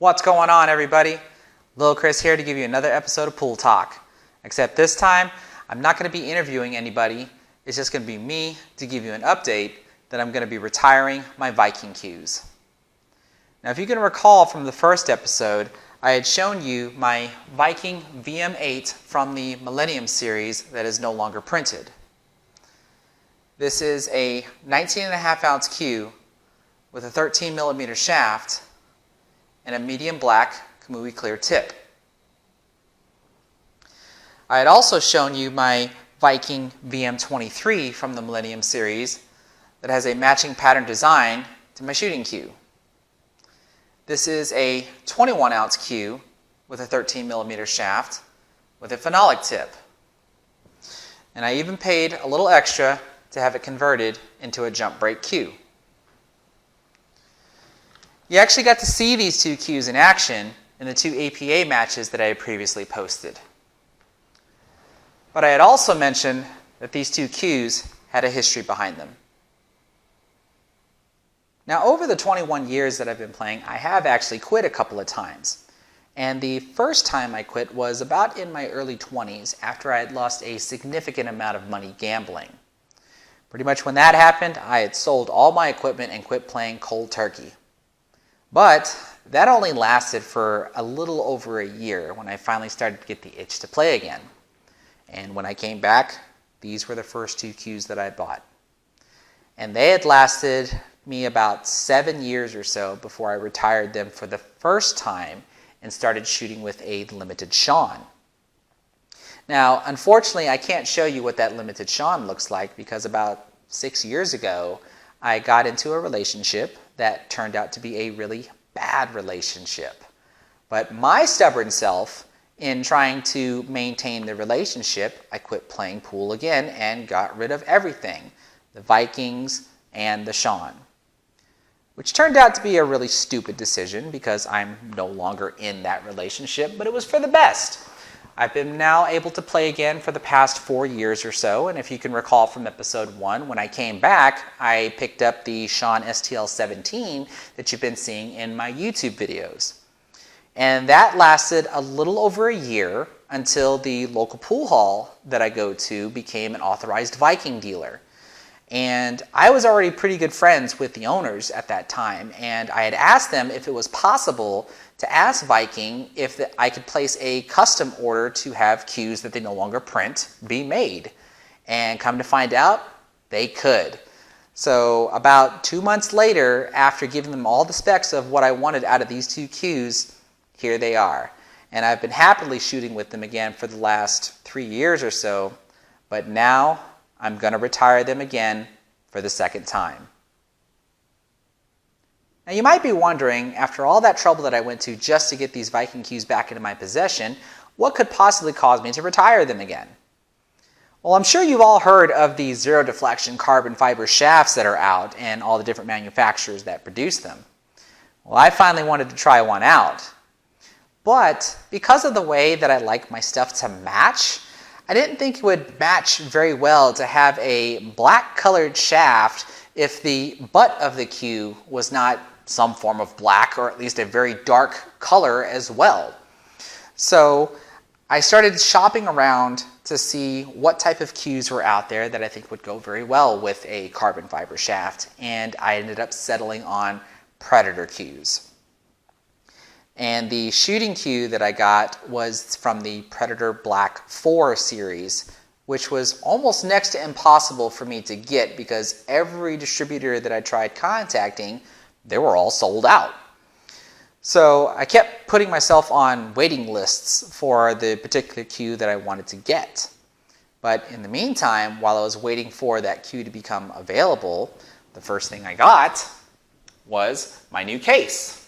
What's going on, everybody? Lil Chris here to give you another episode of Pool Talk. Except this time, I'm not going to be interviewing anybody. It's just going to be me to give you an update that I'm going to be retiring my Viking Cues. Now, if you can recall from the first episode, I had shown you my Viking VM8 from the Millennium series that is no longer printed. This is a 19.5 ounce cue with a 13 millimeter shaft and a medium black Kamui clear tip. I had also shown you my Viking VM23 from the Millennium series that has a matching pattern design to my shooting cue. This is a 21 ounce cue with a 13 millimeter shaft with a phenolic tip. And I even paid a little extra to have it converted into a jump break cue. You actually got to see these two cues in action in the two APA matches that I had previously posted. But I had also mentioned that these two cues had a history behind them. Now, over the 21 years that I've been playing, I have actually quit a couple of times. And the first time I quit was about in my early 20s after I had lost a significant amount of money gambling. Pretty much when that happened, I had sold all my equipment and quit playing cold turkey. But that only lasted for a little over a year when I finally started to get the itch to play again. And when I came back, these were the first two cues that I bought. And they had lasted me about 7 years or so before I retired them for the first time and started shooting with a limited Sean. Now, unfortunately, I can't show you what that limited Sean looks like because about 6 years ago, I got into a relationship that turned out to be a really bad relationship. But my stubborn self, in trying to maintain the relationship, I quit playing pool again and got rid of everything, the Vikings and the Sean. Which turned out to be a really stupid decision because I'm no longer in that relationship, but it was for the best. I've been now able to play again for the past 4 years or so, and if you can recall from episode 1, when I came back, I picked up the Sean STL-17 that you've been seeing in my YouTube videos. And that lasted a little over a year until the local pool hall that I go to became an authorized Viking dealer. And I was already pretty good friends with the owners at that time, and I had asked them if it was possible to ask Viking if I could place a custom order to have cues that they no longer print be made. And come to find out, they could. So about 2 months later, after giving them all the specs of what I wanted out of these two cues, here they are. And I've been happily shooting with them again for the last 3 years or so, but now I'm going to retire them again for the second time. Now you might be wondering, after all that trouble that I went to just to get these Viking cues back into my possession, what could possibly cause me to retire them again? Well, I'm sure you've all heard of the zero deflection carbon fiber shafts that are out and all the different manufacturers that produce them. Well, I finally wanted to try one out. But because of the way that I like my stuff to match, I didn't think it would match very well to have a black colored shaft if the butt of the cue was not some form of black or at least a very dark color as well. So I started shopping around to see what type of cues were out there that I think would go very well with a carbon fiber shaft, and I ended up settling on Predator cues. And the shooting cue that I got was from the Predator Black 4 series, which was almost next to impossible for me to get because every distributor that I tried contacting, they were all sold out. So I kept putting myself on waiting lists for the particular cue that I wanted to get. But in the meantime, while I was waiting for that cue to become available, the first thing I got was my new case.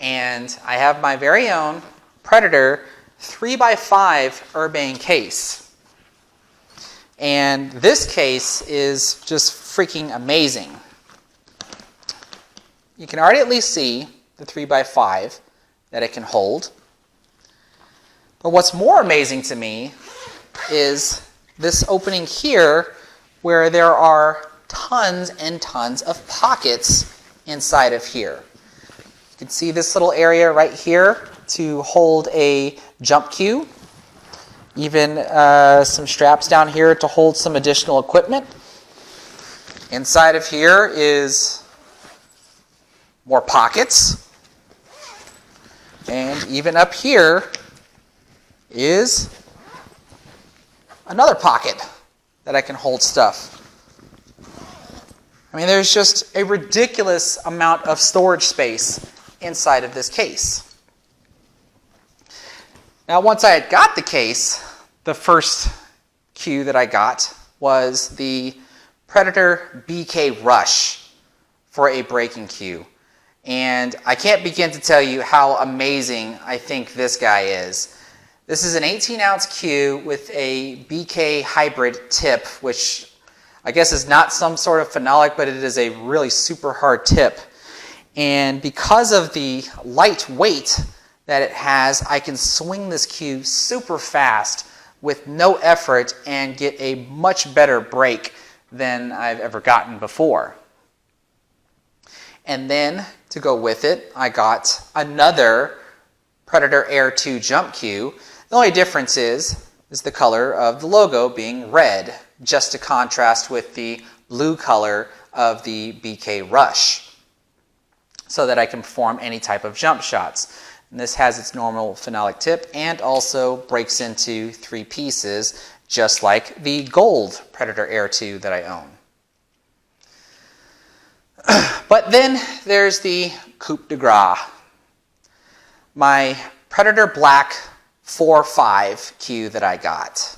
And I have my very own Predator 3x5 Urbain case. And this case is just freaking amazing. You can already at least see the 3x5 that it can hold. But what's more amazing to me is this opening here where there are tons and tons of pockets inside of here. You can see this little area right here to hold a jump cue. Even some straps down here to hold some additional equipment. Inside of here is more pockets. And even up here is another pocket that I can hold stuff. I mean, there's just a ridiculous amount of storage space inside of this case. Now, once I had got the case, the first cue that I got was the Predator BK Rush for a breaking cue. And I can't begin to tell you how amazing I think this guy is. This is an 18-ounce cue with a BK hybrid tip, which I guess is not some sort of phenolic, but it is a really super hard tip. And because of the light weight that it has, I can swing this cue super fast with no effort and get a much better break than I've ever gotten before. And then to go with it, I got another Predator Air 2 jump cue. The only difference is the color of the logo being red, just to contrast with the blue color of the BK Rush, so that I can perform any type of jump shots. And this has its normal phenolic tip and also breaks into 3 pieces, just like the gold Predator Air 2 that I own. But then there's the coup de grace, my Predator Black 4.5 cue that I got.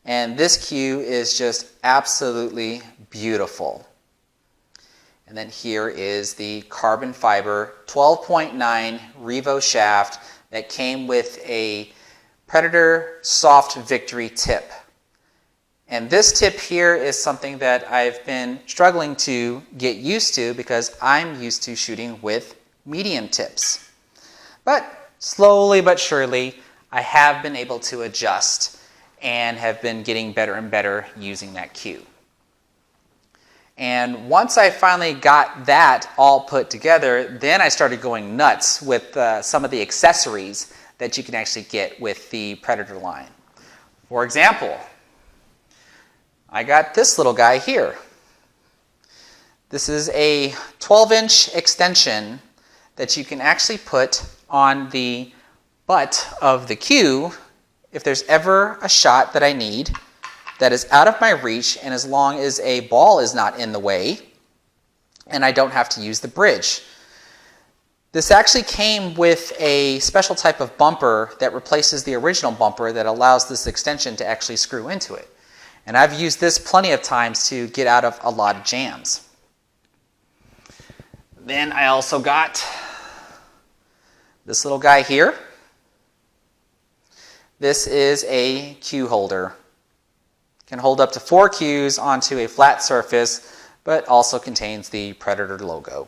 And this cue is just absolutely beautiful. And then here is the carbon fiber 12.9 Revo shaft that came with a Predator Soft Victory tip. And this tip here is something that I've been struggling to get used to because I'm used to shooting with medium tips. But slowly but surely, I have been able to adjust and have been getting better and better using that cue. And once I finally got that all put together, then I started going nuts with some of the accessories that you can actually get with the Predator line. For example, I got this little guy here. This is a 12-inch extension that you can actually put on the butt of the cue if there's ever a shot that I need that is out of my reach, and as long as a ball is not in the way and I don't have to use the bridge. This actually came with a special type of bumper that replaces the original bumper that allows this extension to actually screw into it. And I've used this plenty of times to get out of a lot of jams. Then I also got this little guy here. This is a cue holder. Can hold up to 4 cues onto a flat surface, but also contains the Predator logo.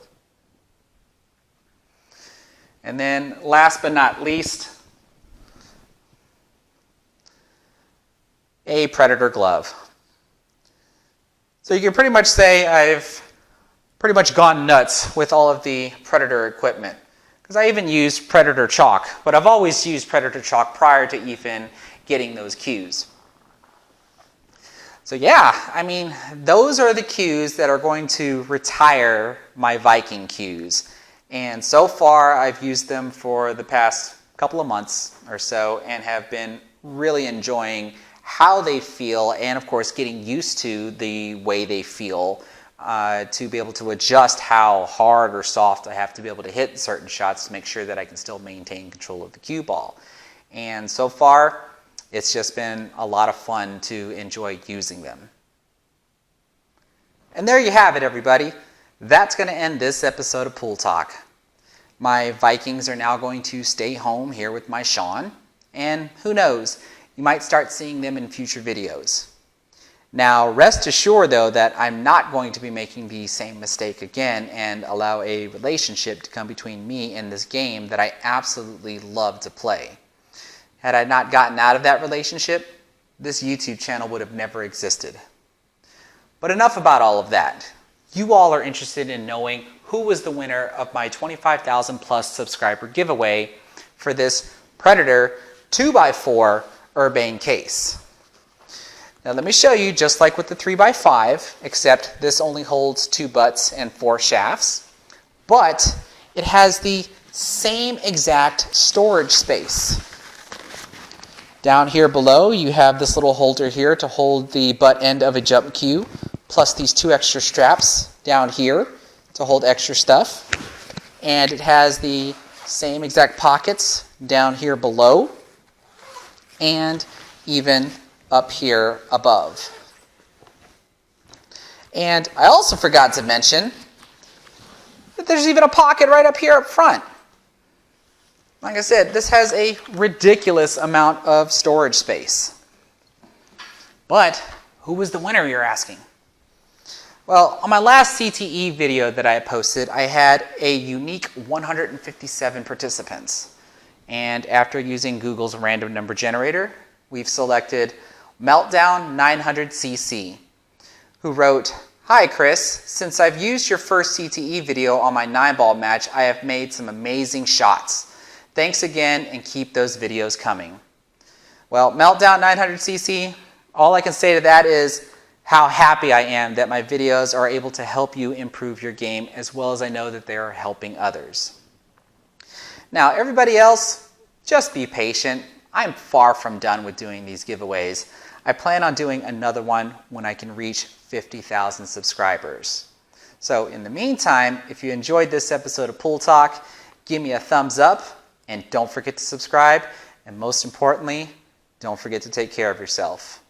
And then last but not least, a Predator glove. So you can pretty much say I've pretty much gone nuts with all of the Predator equipment, because I even used Predator chalk, but I've always used Predator chalk prior to even getting those cues. So yeah, I mean, those are the cues that are going to retire my Viking cues. And so far, I've used them for the past couple of months or so and have been really enjoying how they feel and, of course, getting used to the way they feel to be able to adjust how hard or soft I have to be able to hit certain shots to make sure that I can still maintain control of the cue ball. And so far, it's just been a lot of fun to enjoy using them. And there you have it, everybody. That's going to end this episode of Pool Talk. My Vikings are now going to stay home here with my Sean, and who knows, you might start seeing them in future videos. Now, rest assured, though, that I'm not going to be making the same mistake again and allow a relationship to come between me and this game that I absolutely love to play. Had I not gotten out of that relationship, this YouTube channel would have never existed. But enough about all of that. You all are interested in knowing who was the winner of my 25,000 plus subscriber giveaway for this Predator 2x4 Urbain case. Now let me show you, just like with the 3x5, except this only holds 2 butts and 4 shafts, but it has the same exact storage space. Down here below, you have this little holder here to hold the butt end of a jump cue, plus these 2 extra straps down here to hold extra stuff. And it has the same exact pockets down here below and even up here above. And I also forgot to mention that there's even a pocket right up here up front. Like I said, this has a ridiculous amount of storage space. But who was the winner, you're asking? Well, on my last CTE video that I posted, I had a unique 157 participants. And after using Google's random number generator, we've selected Meltdown 900cc, who wrote, "Hi Chris, since I've used your first CTE video on my 9-ball match, I have made some amazing shots. Thanks again and keep those videos coming." Well, Meltdown 900cc, all I can say to that is how happy I am that my videos are able to help you improve your game, as well as I know that they are helping others. Now, everybody else, just be patient. I'm far from done with doing these giveaways. I plan on doing another one when I can reach 50,000 subscribers. So in the meantime, if you enjoyed this episode of Pool Talk, give me a thumbs up and don't forget to subscribe. And most importantly, don't forget to take care of yourself.